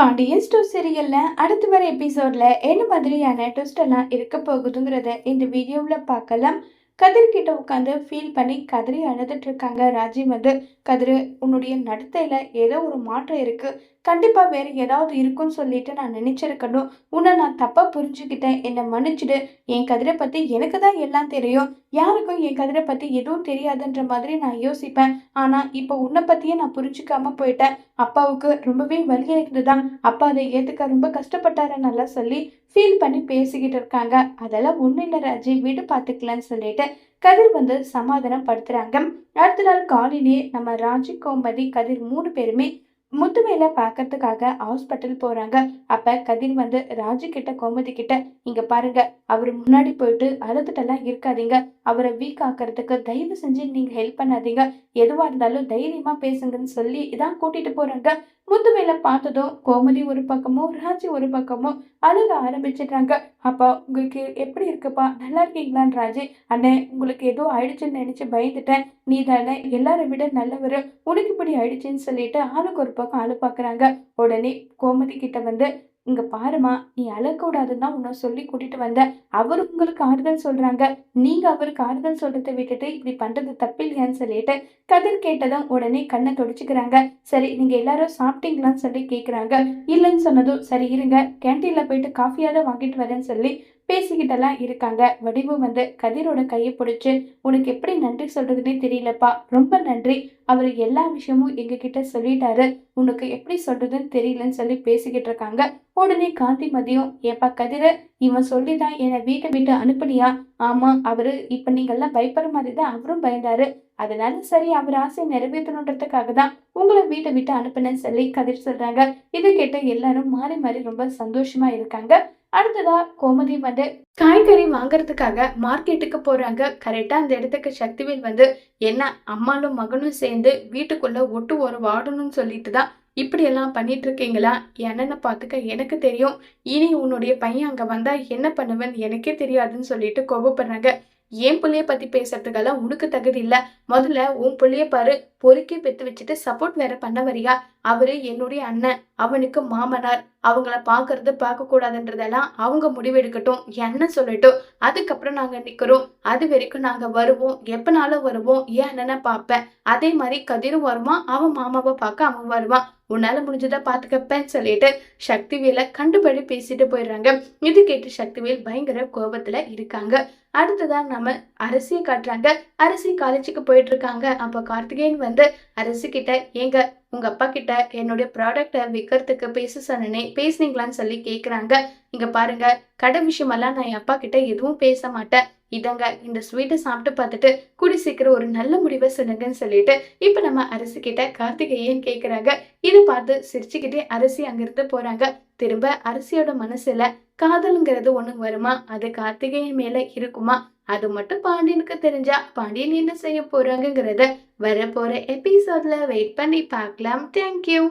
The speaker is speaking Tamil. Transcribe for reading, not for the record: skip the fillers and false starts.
பாண்டியன் ஸ்டோர் சீரியல்ல அடுத்து வர எபிசோட்ல என்ன மாதிரியான ட்விஸ்ட் எல்லாம் இருக்க போகுதுங்கிறத இந்த வீடியோவுல பார்க்கலாம். கதிர் கிட்ட உட்காந்து ஃபீல் பண்ணி கதறி அழுதுட்டு இருக்காங்க ராஜி வந்து. கதிர், உன்னுடைய நடத்தையில ஏதோ ஒரு மாற்றம் இருக்கு. கண்டிப்பா வேற ஏதாவது இருக்குன்னு சொல்லிட்டு நான் நினைச்சிருக்கணும். உன்னை நான் தப்பா புரிஞ்சுக்கிட்டேன். என்னை மன்னிச்சிடு. என் கதிரை பத்தி எனக்கு தான் எல்லாம் தெரியும். யாருக்கும் என் கதிரை பத்தி எதுவும் தெரியாதுன்ற மாதிரி நான் யோசிப்பேன். ஆனா இப்போ உன்னை பத்தியே நான் புரிஞ்சுக்காம போயிட்டேன். அப்பாவுக்கு ரொம்பவே வலியா இருந்துதான். அப்பா அதை ஏத்துக்க ரொம்ப கஷ்டப்பட்டாரு நல்லா சொல்லி ஃபீல் பண்ணி பேசிக்கிட்டு இருக்காங்க. அதெல்லாம் ஒண்ணும் இல்ல ராஜி, வீடு பாத்துக்கலாம்னு சொல்லிட்டு கதிர் வந்து சமாதானம் படுத்துறாங்க. அடுத்த நாள் காலையிலேயே நம்ம ராஜி, கோமதி, கதிர் 3 பேருமே முத்துவேலை பார்க்கறதுக்காக ஹாஸ்பிட்டல் போறாங்க. அப்ப கதிர் வந்து ராஜு கிட்ட, கோமதி கிட்ட, இங்க பாருங்க, அவரு முன்னாடி போயிட்டு அழுதுட்டெல்லாம் இருக்காதீங்க. அவரை வீக் ஆக்குறதுக்கு தயவு செஞ்சு நீங்க ஹெல்ப் பண்ணாதீங்க. எதுவா இருந்தாலும் தைரியமா பேசுங்கன்னு சொல்லி இதான் கூட்டிட்டு போறாங்க. முத்துவேலை பார்த்ததும் கோமதி ஒரு பக்கமும் ராஜி ஒரு பக்கமும் அழுக ஆரம்பிச்சிடுறாங்க. அப்பா, உங்களுக்கு எப்படி இருக்குப்பா, நல்லா இருக்கீங்களான்னு ராஜி. அண்ணே, உங்களுக்கு ஏதோ ஆயிடுச்சுன்னு நினைச்சு பயந்துட்டேன். நீ தானே எல்லாரை விட நல்லவரு, உனக்கு இப்படி ஆயிடுச்சுன்னு சொல்லிட்டு ஆளுக்கு ஒரு பக்கம் அழு பாக்குறாங்க. உடனே கோமதி கிட்ட வந்து, இங்க பாருமா, நீ அழக்கூடாதுன்னு தான் உன்னை சொல்லி கூட்டிட்டு வந்தேன். அவரு உங்களுக்கு ஆறுதல் சொல்றாங்க. நீங்க அவருக்கு ஆறுதல் சொல்றதை விட்டுட்டு இப்படி பண்றது தப்பில்லையான்னு சொல்லிட்டு கதிர் கேட்டதும் உடனே கண்ணை தொடச்சுக்கிறாங்க. சரி, நீங்க எல்லாரும் சாப்பிட்டீங்களான்னு சொல்லி கேக்குறாங்க. இல்லைன்னு சொன்னதும், சரி இருங்க, கேன்டீன்ல போயிட்டு காஃபியாவது வாங்கிட்டு வரேன்னு சொல்லி பேசிக்கிட்டெல்லாம் இருக்காங்க. வடிவு வந்து கதிரோட கையை பிடிச்சு, உனக்கு எப்படி நன்றி சொல்றதுன்னே தெரியலப்பா, ரொம்ப நன்றி. அவர் எல்லா விஷயமும் எங்ககிட்ட சொல்லிட்டாரு. உனக்கு எப்படி சொல்றதுன்னு தெரியலன்னு சொல்லி பேசிக்கிட்டு இருக்காங்க. உடனே காந்திமதியும், ஏப்பா கதிர, இவன் சொல்லிதான் என்னை வீட்டை விட்டு அனுப்புனியா? ஆமா, அவரு இப்ப நீங்க எல்லாம் பயப்படுற மாதிரி தான் அவரும் பயந்தாரு. அதனால சரி, அவர் ஆசையை நிறைவேற்றணுன்றதுக்காக தான் உங்களை வீட்டை விட்டு அனுப்புனேன்னு சொல்லி கதிர் சொல்றாங்க. இதை கேட்ட எல்லாரும் மாறி மாறி ரொம்ப சந்தோஷமா இருக்காங்க. அடுத்ததா கோமதி வந்து காய்கறி வாங்குறதுக்காக மார்க்கெட்டுக்கு போறாங்க. கரெக்டா அந்த இடத்துக்கு சக்திவேல் வந்து, என்ன அம்மாளும் மகனும் சேர்ந்து வீட்டுக்குள்ள ஒட்டு ஒரு வாடணும்னு சொல்லிட்டு தான் இப்படி எல்லாம் பண்ணிட்டு இருக்கீங்களா? என்னன்னு பாத்துக்க எனக்கு தெரியும். இனி உன்னுடைய பையன் அங்க வந்தா என்ன பண்ணுவேன்னு எனக்கே தெரியாதுன்னு சொல்லிட்டு கோபப்படுறாங்க. என் புள்ளைய பத்தி பேசுறதுக்கெல்லாம் உனக்கு தகுதி இல்ல. முதல்ல உன் புள்ளைய பாரு. பொறுக்கி பெத்து வச்சுட்டு சப்போர்ட் வேற பண்ண வரியா? அவரு என்னுடைய அண்ணன், அவனுக்கு மாமனார். அவங்கள பாக்குறது பார்க்க கூடாதுன்றதெல்லாம் அவங்க முடிவெடுக்கட்டும், என்ன சொல்லட்டும். அதுக்கப்புறம் நாங்க நிக்கிறோம். அது வரைக்கும் நாங்க வருவோம், எப்பனாலும் வருவோம். என் அண்ணனை பாப்பேன். அதே மாதிரி கதிரும் வருவான், அவன் மாமாவை பார்க்க அவன் வருவான். உன்னால முடிஞ்சதா பாத்துக்கப்பேன்னு சொல்லிட்டு சக்திவேலை கண்டுபடி பேசிட்டு போயிடுறாங்க. இது கேட்டு சக்திவேல் பயங்கர கோபத்துல இருக்காங்க. அடுத்ததான் நம்ம அரசியை காட்டுறாங்க. அரசி காலேஜுக்கு போயிட்டு இருக்காங்க. அப்ப கார்த்திகேயன் வந்து அரசி கிட்ட, ஏங்க, உங்க அப்பா கிட்ட என்னுடைய ப்ராடக்ட விற்கிறதுக்கு பேச சொன்னனே, பேசுனீங்களான்னு சொல்லி கேக்குறாங்க. இங்க பாருங்க, கடை விஷயமெல்லாம் நான் என் அப்பா கிட்ட எதுவும் பேச மாட்டேன். இதங்க, இந்த ஸ்வீட்டை சாப்பிட்டு பார்த்துட்டு கூடி சீக்கிரம் ஒரு நல்ல முடிவை சொல்லுங்கன்னு சொல்லிட்டு இப்ப நம்ம அரசி கிட்ட கார்த்திகேயன் கேக்குறாங்க. இதை பார்த்து சிரிச்சுக்கிட்டே அரசி அங்கிருந்து போறாங்க. திரும்ப அரசியோட மனசுல காதல்ங்கிறது ஒண்ணு வருமா? அது கார்த்திகேயன் மேல இருக்குமா? அது மட்டும் பாண்டியனுக்கு தெரிஞ்சா பாண்டியன் என்ன செய்ய போறாங்கிறத வரப்போற எபிசோட்ல வெயிட் பண்ணி பார்க்கலாம். தேங்க்யூ.